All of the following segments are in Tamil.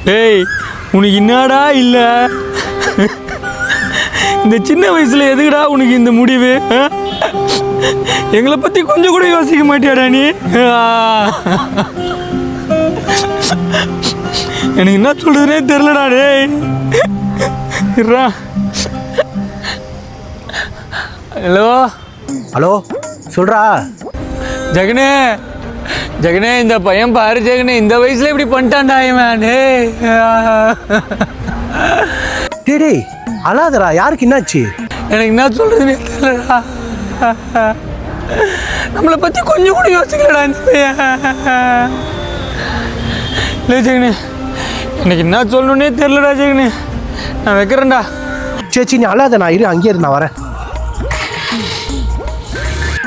டேய் உனக்கு என்னடா இல்லை இந்த சின்ன வயசுல எதுக்குடா உனக்கு இந்த முடிவு? எங்களை பத்தி கொஞ்சம் கூட யோசிக்க மாட்டியாடா நீ? எனக்கு என்ன சொல்றதுனே தெரியலடா டேய். ஹலோ ஹலோ சொல்றா ஜெகனே. ஜெகனே இந்த பையன் பாரு ஜெகனே, இந்த வயசுல இப்படி பண்ணிட்டான்டா இவன். டேய் அழாதடா, யாருக்கு என்னாச்சு? எனக்கு என்ன சொல்றதுன்னு தெரியலடா. நம்மளை பத்தி கொஞ்சம் கூட யோசிக்கலடா இந்த பையன். இல்லை ஜெகனே, எனக்கு என்ன சொல்லணுன்னே தெரியலடா ஜெகனே. நான் வைக்கிறேன்டா. சேச்சி நீ அழாத, நான் இரு அங்கேயே இரு, நான் வரேன்.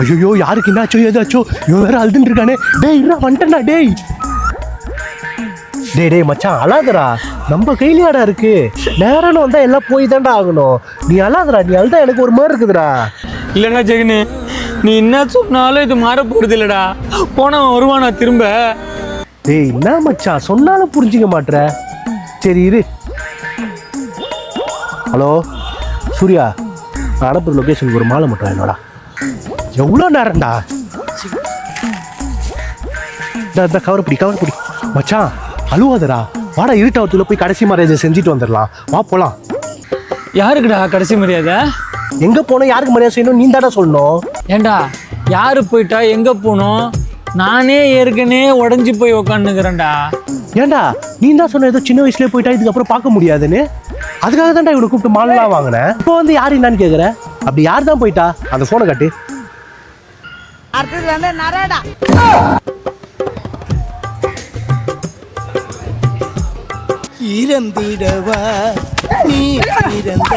ஐயோ யாருக்கு என்னாச்சோ ஏதாச்சோ, இவன் வேற அழுதுன்னு இருக்கானே. டேய் இருடா வந்துட்டேன்டா. டேய் டேய் டேய் மச்சான் அழாதடா, நம்ம கையிலையாடா இருக்கு. நேரம் வந்தா எல்லாம் போய் தான்டா ஆகணும். நீ அழாதடா, நீ அழுதா எனக்கு ஒரு மாதிரி இருக்குதுடா. இல்லைடா ஜெகனே, நீ என்ன சொன்னாலும் இது மாற போறது இல்லைடா. போனவன் வருவானா திரும்ப? டேய் என்ன மச்சான் சொன்னாலும் புரிஞ்சிக்க மாட்ற. சரி இரு. ஹலோ சூர்யா, நான் அனுப்புற லொக்கேஷனுக்கு ஒரு மாலை மட்டும் என்னடா. எவ்வளோ நேரம்டா? இந்த கவர் பிடி மச்சான். அழுவாதடா, வாடா இருட்டாவத்துல போய் கடைசி மரியாதை செஞ்சுட்டு வந்துடலாம். வா போலாம். யாருக்குடா கடைசி மரியாதை? எங்க போனோம், யாருக்கு மரியாதை செய்யணும், நீ தாடா சொல்லணும். ஏண்டா யாரு போயிட்டா எங்க போனோம்? நானே ஏற்கனவே உடஞ்சி போய் உக்காந்துக்கிறேன்டா. ஏண்டா நீ தான் சொன்ன ஏதோ சின்ன வயசுலேயே போயிட்டா இதுக்கப்புறம் பார்க்க முடியாதுன்னு. அதுக்காக தான்டா இவனை கூப்பிட்டு மாலெலாம் வாங்கினேன். இப்போ வந்து யாரு என்னன்னு கேட்குற? அப்படி யார் தான் போயிட்டா? அந்த ஃபோனை காட்டு. அடுத்தது வந்து நரடா. இறந்திடவா நீ இறந்த